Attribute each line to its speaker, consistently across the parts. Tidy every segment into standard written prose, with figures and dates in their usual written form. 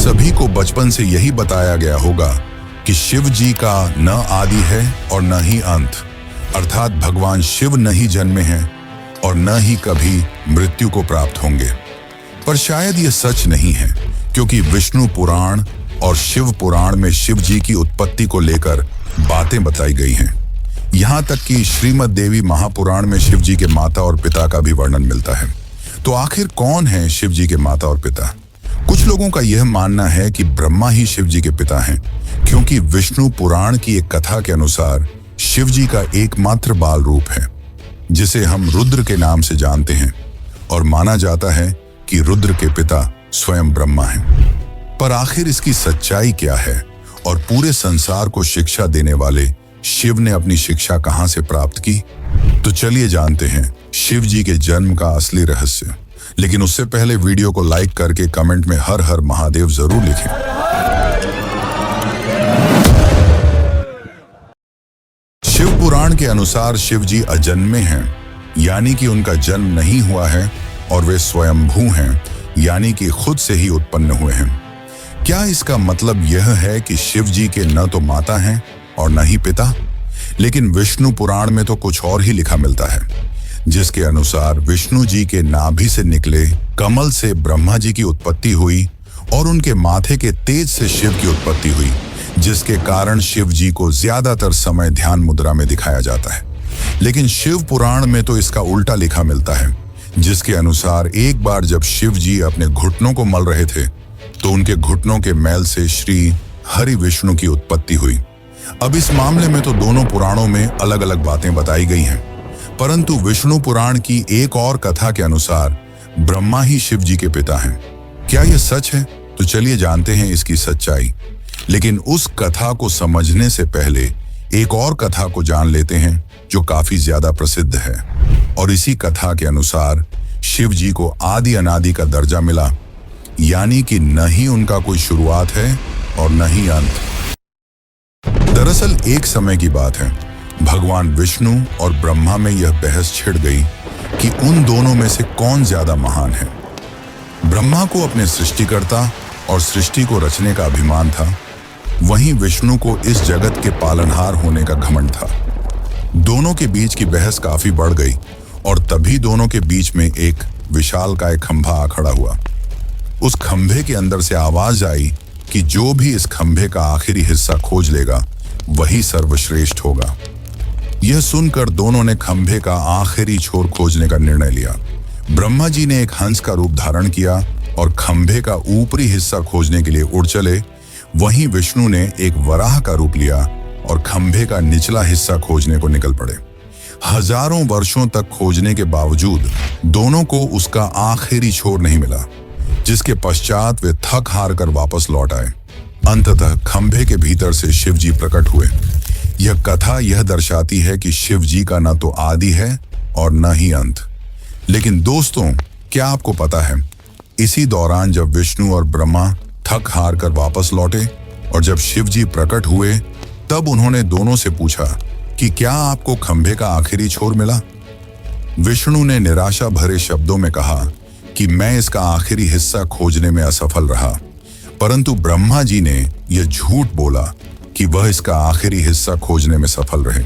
Speaker 1: सभी को बचपन से यही बताया गया होगा कि शिव जी का न आदि है और न ही अंत, अर्थात भगवान शिव न ही जन्मे हैं और न ही कभी मृत्यु को प्राप्त होंगे। पर शायद ये सच नहीं है, क्योंकि विष्णु पुराण और शिव पुराण में शिव जी की उत्पत्ति को लेकर बातें बताई गई हैं। यहाँ तक कि श्रीमद् देवी महापुराण में शिव जी के माता और पिता का भी वर्णन मिलता है। तो आखिर कौन है शिव जी के माता और पिता? कुछ लोगों का यह मानना है कि ब्रह्मा ही शिव जी के पिता हैं, क्योंकि विष्णु पुराण की एक कथा के अनुसार शिव जी का एकमात्र बाल रूप है, जिसे हम रुद्र के नाम से जानते हैं, और माना जाता है कि रुद्र के पिता स्वयं ब्रह्मा हैं। पर आखिर इसकी सच्चाई क्या है और पूरे संसार को शिक्षा देने वाले शिव ने अपनी शिक्षा कहां से प्राप्त की? तो चलिए जानते हैं शिव जी के जन्म का असली रहस्य। लेकिन उससे पहले वीडियो को लाइक करके कमेंट में हर हर महादेव जरूर लिखें। शिव पुराण के अनुसार शिव जी अजन्मे हैं, यानी कि उनका जन्म नहीं हुआ है, और वे स्वयंभू हैं, यानी कि खुद से ही उत्पन्न हुए हैं। क्या इसका मतलब यह है कि शिव जी के न तो माता हैं और न ही पिता? लेकिन विष्णु पुराण में तो कुछ और ही लिखा मिलता है, जिसके अनुसार विष्णु जी के नाभि से निकले कमल से ब्रह्मा जी की उत्पत्ति हुई और उनके माथे के तेज से शिव की उत्पत्ति हुई, जिसके कारण शिव जी को ज्यादातर समय ध्यान मुद्रा में दिखाया जाता है। लेकिन शिव पुराण में तो इसका उल्टा लिखा मिलता है, जिसके अनुसार एक बार जब शिव जी अपने घुटनों को मल रहे थे तो उनके घुटनों के मैल से श्री हरि विष्णु की उत्पत्ति हुई। अब इस मामले में तो दोनों पुराणों में अलग अलग बातें बताई गई हैं, परंतु विष्णु पुराण की एक और कथा के अनुसार ब्रह्मा ही शिव जी के पिता हैं। क्या यह सच है? तो चलिए जानते हैं इसकी सच्चाई। लेकिन उस कथा को समझने से पहले एक और कथा को जान लेते हैं जो काफी ज्यादा प्रसिद्ध है। और इसी कथा के अनुसार शिव जी को आदि अनादि का दर्जा मिला, यानी कि न ही उनका कोई शुरुआत है और न ही अंत। दरअसल एक समय की बात है, भगवान विष्णु और ब्रह्मा में यह बहस छिड़ गई कि उन दोनों में से कौन ज्यादा महान है। ब्रह्मा को अपने सृष्टिकर्ता और सृष्टि को रचने का अभिमान था, वहीं विष्णु को इस जगत के पालनहार होने का घमंड था। दोनों के बीच की बहस काफी बढ़ गई और तभी दोनों के बीच में एक विशालकाय खंभा आ खड़ा हुआ। उस खंभे के अंदर से आवाज आई कि जो भी इस खंभे का आखिरी हिस्सा खोज लेगा वही सर्वश्रेष्ठ होगा। यह सुनकर दोनों ने खंभे का आखिरी छोर खोजने का निर्णय लिया। ब्रह्मा जी ने एक हंस का रूप धारण किया और खंभे का ऊपरी हिस्सा खोजने के लिए उड़ चले। वहीं विष्णु ने एक वराह का रूप लिया और खंभे का निचला हिस्सा खोजने को निकल पड़े। हजारों वर्षों तक खोजने के बावजूद दोनों को उसका आखिरी छोर नहीं मिला, जिसके पश्चात वे थक हार कर वापस लौट आए। अंततः खंभे के भीतर से शिव जी प्रकट हुए। यह कथा यह दर्शाती है कि शिव जी का न तो आदि है और न ही अंत। लेकिन दोस्तों, क्या आपको पता है, इसी दौरान जब विष्णु और ब्रह्मा थक हार कर वापस लौटे और जब शिव जी प्रकट हुए, तब उन्होंने दोनों से पूछा कि क्या आपको खंभे का आखिरी छोर मिला? विष्णु ने निराशा भरे शब्दों में कहा कि मैं इसका आखिरी हिस्सा खोजने में असफल रहा, परंतु ब्रह्मा जी ने यह झूठ बोला कि वह इसका आखिरी हिस्सा खोजने में सफल रहे।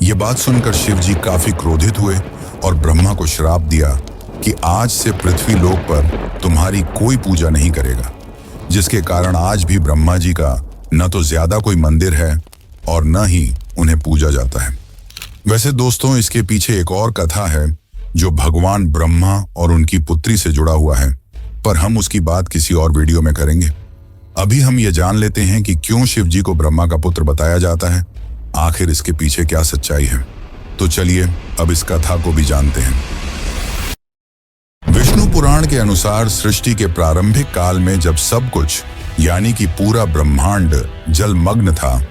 Speaker 1: यह बात सुनकर शिव जी काफी क्रोधित हुए और ब्रह्मा को श्राप दिया कि आज से पृथ्वी लोक पर तुम्हारी कोई पूजा नहीं करेगा, जिसके कारण आज भी ब्रह्मा जी का न तो ज्यादा कोई मंदिर है और न ही उन्हें पूजा जाता है। वैसे दोस्तों, इसके पीछे एक और कथा है जो भगवान ब्रह्मा और उनकी पुत्री से जुड़ा हुआ है, पर हम उसकी बात किसी और वीडियो में करेंगे। अभी हम ये जान लेते हैं कि क्यों शिव जी को ब्रह्मा का पुत्र बताया जाता है, आखिर इसके पीछे क्या सच्चाई है। तो चलिए अब इस कथा को भी जानते हैं। विष्णु पुराण के अनुसार सृष्टि के प्रारंभिक काल में जब सब कुछ यानी कि पूरा ब्रह्मांड जलमग्न था,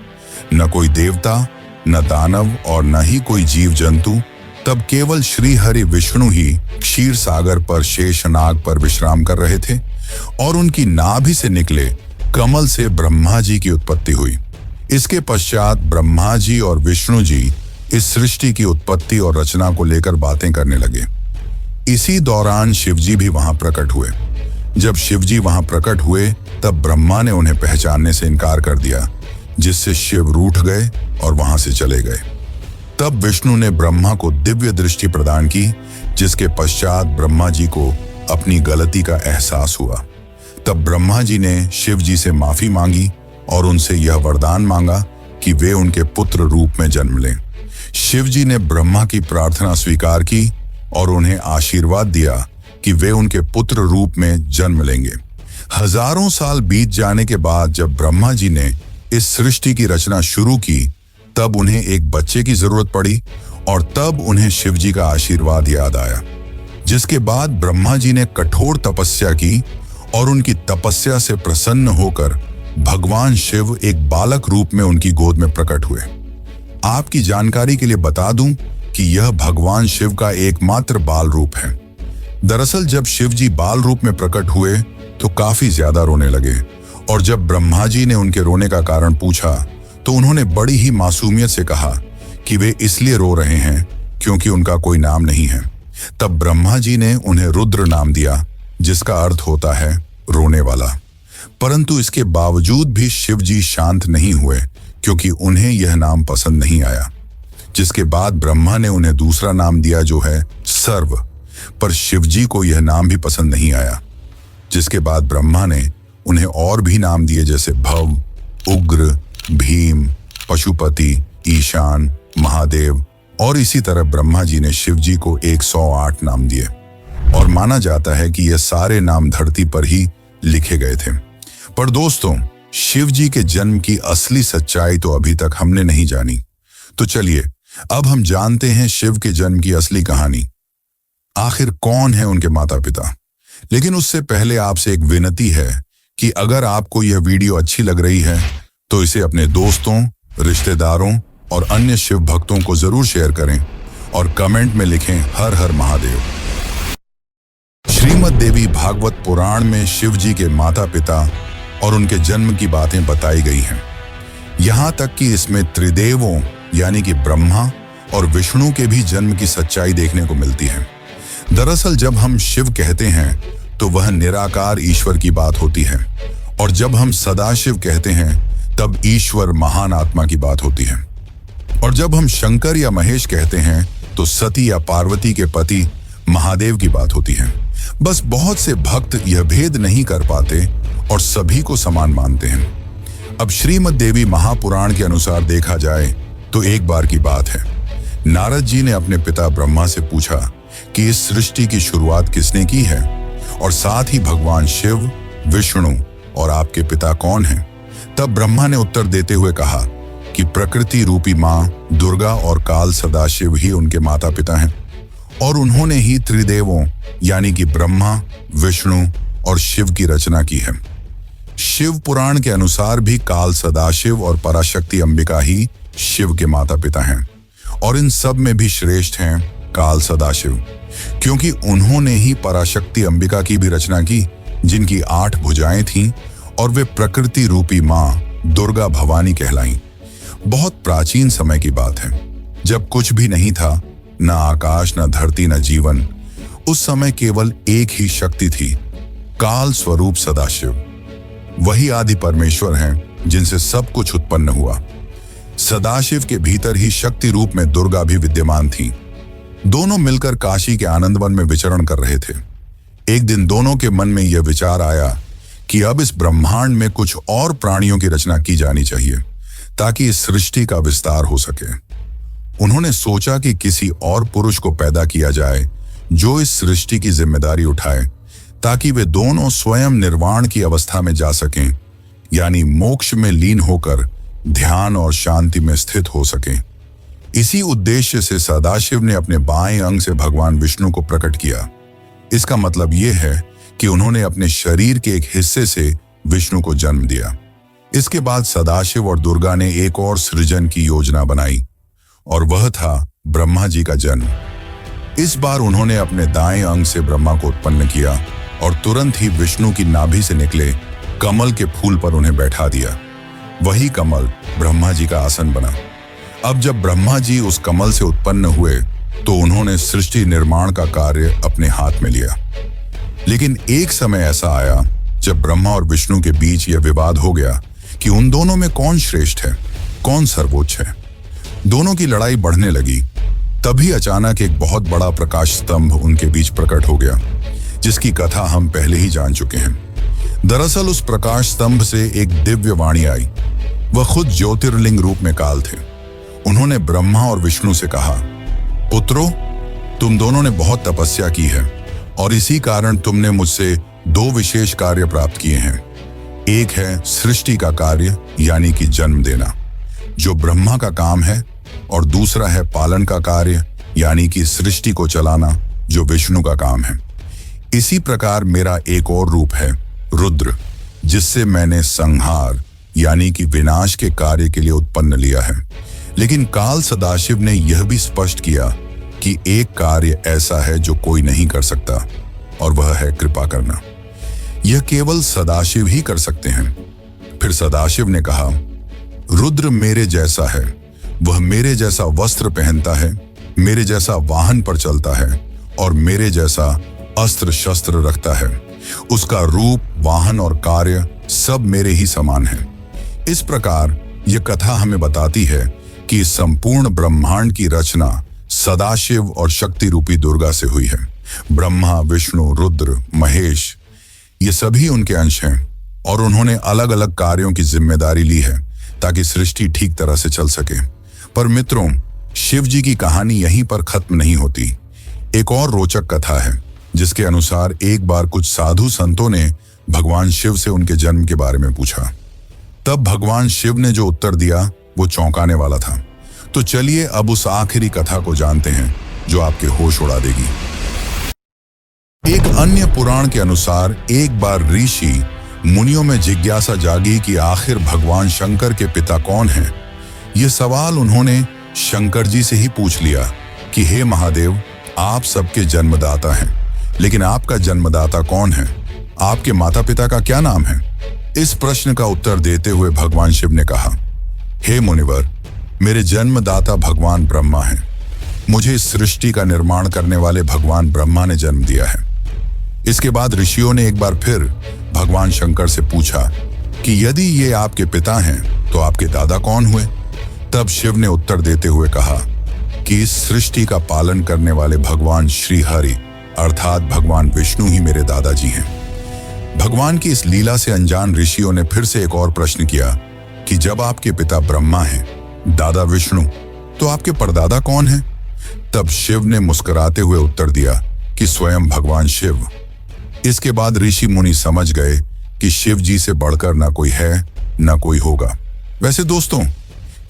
Speaker 1: न कोई देवता, न दानव और न ही कोई जीव जंतु, तब केवल श्री हरि विष्णु ही क्षीर सागर पर शेषनाग पर विश्राम कर रहे थे और उनकी नाभि से निकले कमल से ब्रह्मा जी की उत्पत्ति हुई। इसके पश्चात ब्रह्मा जी और विष्णु जी इस सृष्टि की उत्पत्ति और रचना को लेकर बातें करने लगे। इसी दौरान शिव जी भी वहां प्रकट हुए। जब शिवजी वहां प्रकट हुए तब ब्रह्मा ने उन्हें पहचानने से इनकार कर दिया, जिससे शिव रूठ गए और वहां से चले गए। तब विष्णु ने ब्रह्मा को दिव्य दृष्टि प्रदान की, जिसके पश्चात ब्रह्मा जी को अपनी गलती का एहसास हुआ। तब ब्रह्मा जी ने शिव जी से माफी मांगी और उनसे यह वरदान मांगा कि वे उनके पुत्र रूप में जन्म लें। शिव जी ने ब्रह्मा की प्रार्थना स्वीकार की और उन्हें आशीर्वाद दिया कि वे उनके पुत्र रूप में जन्म लेंगे। हजारों साल बीत जाने के बाद जब ब्रह्मा जी ने इस सृष्टि की रचना शुरू की, तब उन्हें एक बच्चे की जरूरत पड़ी और तब उन्हें शिव जी का आशीर्वाद याद आया, जिसके बाद ब्रह्मा जी ने कठोर तपस्या की और उनकी तपस्या से प्रसन्न होकर भगवान शिव एक बालक रूप में उनकी गोद में प्रकट हुए। आपकी जानकारी के लिए बता दूं कि यह भगवान शिव का एकमात्र बाल रूप है। दरअसल जब शिव जी बाल रूप में प्रकट हुए तो काफी ज्यादा रोने लगे और जब ब्रह्मा जी ने उनके रोने का कारण पूछा तो उन्होंने बड़ी ही मासूमियत से कहा कि वे इसलिए रो रहे हैं क्योंकि उनका कोई नाम नहीं है। तब ब्रह्मा जी ने उन्हें रुद्र नाम दिया, जिसका अर्थ होता है रोने वाला। परंतु इसके बावजूद भी शिव जी शांत नहीं हुए क्योंकि उन्हें यह नाम पसंद नहीं आया, जिसके बाद ब्रह्मा ने उन्हें दूसरा नाम दिया जो है सर्व। पर शिव जी को यह नाम भी पसंद नहीं आया, जिसके बाद ब्रह्मा ने उन्हें और भी नाम दिए जैसे भव, उग्र, भीम, पशुपति, ईशान, महादेव और इसी तरह ब्रह्मा जी ने शिव जी को 108 नाम दिए और माना जाता है कि यह सारे नाम धरती पर ही लिखे गए थे। पर दोस्तों, शिव जी के जन्म की असली सच्चाई तो अभी तक हमने नहीं जानी। तो चलिए अब हम जानते हैं शिव के जन्म की असली कहानी। आखिर कौन है उनके माता पिता। लेकिन उससे पहले आपसे एक विनती है कि अगर आपको यह वीडियो अच्छी लग रही है तो इसे अपने दोस्तों, रिश्तेदारों और अन्य शिव भक्तों को जरूर शेयर करें और कमेंट में लिखें हर हर महादेव। श्रीमद् देवी भागवत पुराण में शिव जी के माता पिता और उनके जन्म की बातें बताई गई हैं। यहाँ तक कि इसमें त्रिदेवों यानी कि ब्रह्मा और विष्णु के भी जन्म की सच्चाई देखने को मिलती है। दरअसल जब हम शिव कहते हैं तो वह निराकार ईश्वर की बात होती है और जब हम सदाशिव कहते हैं तब ईश्वर महान आत्मा की बात होती है और जब हम शंकर या महेश कहते हैं तो सती या पार्वती के पति महादेव की बात होती है। बस बहुत से भक्त यह भेद नहीं कर पाते और सभी को समान मानते हैं। अब श्रीमद् देवी महापुराण के अनुसार देखा जाए तो एक बार की बात है, नारद जी ने अपने पिता ब्रह्मा से पूछा कि इस सृष्टि की शुरुआत किसने की है और साथ ही भगवान शिव, विष्णु और आपके पिता कौन हैं। तब ब्रह्मा ने उत्तर देते हुए कहा कि प्रकृति रूपी मां दुर्गा और काल सदाशिव ही उनके माता पिता हैं और उन्होंने ही त्रिदेवों यानी कि ब्रह्मा, विष्णु और शिव की रचना की है। शिव पुराण के अनुसार भी काल सदाशिव और पराशक्ति अंबिका ही शिव के माता पिता हैं और इन सब में भी श्रेष्ठ हैं काल सदाशिव, क्योंकि उन्होंने ही पराशक्ति अंबिका की भी रचना की, जिनकी 8 भुजाएं थीं और वे प्रकृति रूपी मां दुर्गा भवानी कहलाईं। बहुत प्राचीन समय की बात है, जब कुछ भी नहीं था, न आकाश, न धरती, न जीवन। उस समय केवल एक ही शक्ति थी, काल स्वरूप सदाशिव। वही आदि परमेश्वर हैं जिनसे सब कुछ उत्पन्न हुआ। सदाशिव के भीतर ही शक्ति रूप में दुर्गा भी विद्यमान थी। दोनों मिलकर काशी के आनंदवन में विचरण कर रहे थे। एक दिन दोनों के मन में यह विचार आया कि अब इस ब्रह्मांड में कुछ और प्राणियों की रचना की जानी चाहिए ताकि इस सृष्टि का विस्तार हो सके। उन्होंने सोचा कि किसी और पुरुष को पैदा किया जाए जो इस सृष्टि की जिम्मेदारी उठाए ताकि वे दोनों स्वयं निर्वाण की अवस्था में जा सकें, यानी मोक्ष में लीन होकर ध्यान और शांति में स्थित हो सकें। इसी उद्देश्य से सदाशिव ने अपने बाएं अंग से भगवान विष्णु को प्रकट किया। इसका मतलब यह है कि उन्होंने अपने शरीर के एक हिस्से से विष्णु को जन्म दिया। इसके बाद सदाशिव और दुर्गा ने एक और सृजन की योजना बनाई और वह था ब्रह्मा जी का जन्म। इस बार उन्होंने अपने दाएं अंग से ब्रह्मा को उत्पन्न किया और तुरंत ही विष्णु की नाभि से निकले कमल के फूल पर उन्हें बैठा दिया। वही कमल ब्रह्मा जी का आसन बना। अब जब ब्रह्मा जी उस कमल से उत्पन्न हुए तो उन्होंने सृष्टि निर्माण का कार्य अपने हाथ में लिया। लेकिन एक समय ऐसा आया जब ब्रह्मा और विष्णु के बीच यह विवाद हो गया कि उन दोनों में कौन श्रेष्ठ है, कौन सर्वोच्च है। दोनों की लड़ाई बढ़ने लगी। तभी अचानक एक बहुत बड़ा प्रकाश स्तंभ उनके बीच प्रकट हो गया, जिसकी कथा हम पहले ही जान चुके हैं। दरअसल उस प्रकाश स्तंभ से एक दिव्य वाणी आई। वह खुद ज्योतिर्लिंग रूप में काल थे। उन्होंने ब्रह्मा और विष्णु से कहा, पुत्रों, तुम दोनों ने बहुत तपस्या की है और इसी कारण तुमने मुझसे दो विशेष कार्य प्राप्त किए हैं। एक है सृष्टि का कार्य यानी कि जन्म देना, जो ब्रह्मा का काम है, और दूसरा है पालन का कार्य यानी कि सृष्टि को चलाना, जो विष्णु का काम है। इसी प्रकार मेरा एक और रूप है रुद्र, जिससे मैंने संहार यानी कि विनाश के कार्य के लिए उत्पन्न लिया है। लेकिन काल सदाशिव ने यह भी स्पष्ट किया कि एक कार्य ऐसा है जो कोई नहीं कर सकता, और वह है कृपा करना। यह केवल सदाशिव ही कर सकते हैं। फिर सदाशिव ने कहा, रुद्र मेरे जैसा है, वह मेरे जैसा वस्त्र पहनता है, मेरे जैसा वाहन पर चलता है और मेरे जैसा अस्त्र शस्त्र रखता है। उसका रूप, वाहन और कार्य सब मेरे ही समान है। इस प्रकार यह कथा हमें बताती है कि संपूर्ण ब्रह्मांड की रचना सदाशिव और शक्ति रूपी दुर्गा से हुई है। ब्रह्मा, विष्णु, रुद्र, महेश, ये सभी उनके अंश हैं और उन्होंने अलग अलग कार्यों की जिम्मेदारी ली है ताकि सृष्टि ठीक तरह से चल सके। पर मित्रों, शिव जी की कहानी यहीं पर खत्म नहीं होती। एक और रोचक कथा है, जिसके अनुसार एक बार कुछ साधु संतों ने भगवान शिव से उनके जन्म के बारे में पूछा। तब भगवान शिव ने जो उत्तर दिया वो चौंकाने वाला था। तो चलिए अब उस आखिरी कथा को जानते हैं जो आपके होश उड़ा देगी। एक अन्य पुराण के अनुसार एक बार ऋषि मुनियों में जिज्ञासा जागी कि आखिर भगवान शंकर के पिता कौन हैं। यह सवाल उन्होंने शंकर जी से ही पूछ लिया कि हे महादेव, आप सबके जन्मदाता हैं, लेकिन आपका जन्मदाता कौन है? आपके माता पिता का क्या नाम है? इस प्रश्न का उत्तर देते हुए भगवान शिव ने कहा, हे मुनिवर, मेरे जन्मदाता भगवान ब्रह्मा हैं। मुझे इस सृष्टि का निर्माण करने वाले भगवान ब्रह्मा ने जन्म दिया है। इसके बाद ऋषियों ने एक बार फिर भगवान शंकर से पूछा कि यदि ये आपके पिता हैं तो आपके दादा कौन हुए? तब शिव ने उत्तर देते हुए कहा कि इस सृष्टि का पालन करने वाले भगवान श्री हरि अर्थात भगवान विष्णु ही मेरे दादाजी हैं। भगवान की इस लीला से अनजान ऋषियों ने फिर से एक और प्रश्न किया कि जब आपके पिता ब्रह्मा हैं, दादा विष्णु, तो आपके परदादा कौन हैं? तब शिव ने मुस्कुराते हुए उत्तर दिया कि स्वयं भगवान शिव। इसके बाद ऋषि मुनि समझ गए कि शिव जी से बढ़कर ना कोई है ना कोई होगा। वैसे दोस्तों,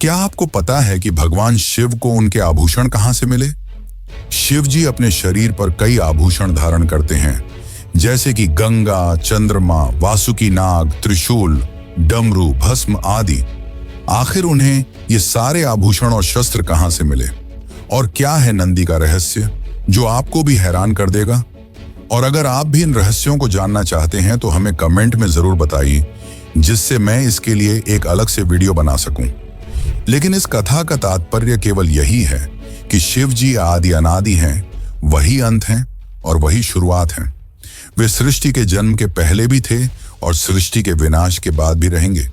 Speaker 1: क्या आपको पता है कि भगवान शिव को उनके आभूषण कहां से मिले? शिव जी अपने शरीर पर कई आभूषण धारण करते हैं, जैसे कि गंगा, चंद्रमा, वासुकी नाग, त्रिशूल, डमरू, भस्म आदि। आखिर उन्हें ये सारे आभूषण और शस्त्र कहां से मिले? और क्या है नंदी का रहस्य जो आपको भी हैरान कर देगा? और अगर आप भी इन रहस्यों को जानना चाहते हैं तो हमें कमेंट में जरूर बताइए, जिससे मैं इसके लिए एक अलग से वीडियो बना सकूं। लेकिन इस कथा का तात्पर्य केवल यही है कि शिव जी आदि अनादि हैं, वही अंत हैं और वही शुरुआत हैं। वे सृष्टि के जन्म के पहले भी थे और सृष्टि के विनाश के बाद भी रहेंगे।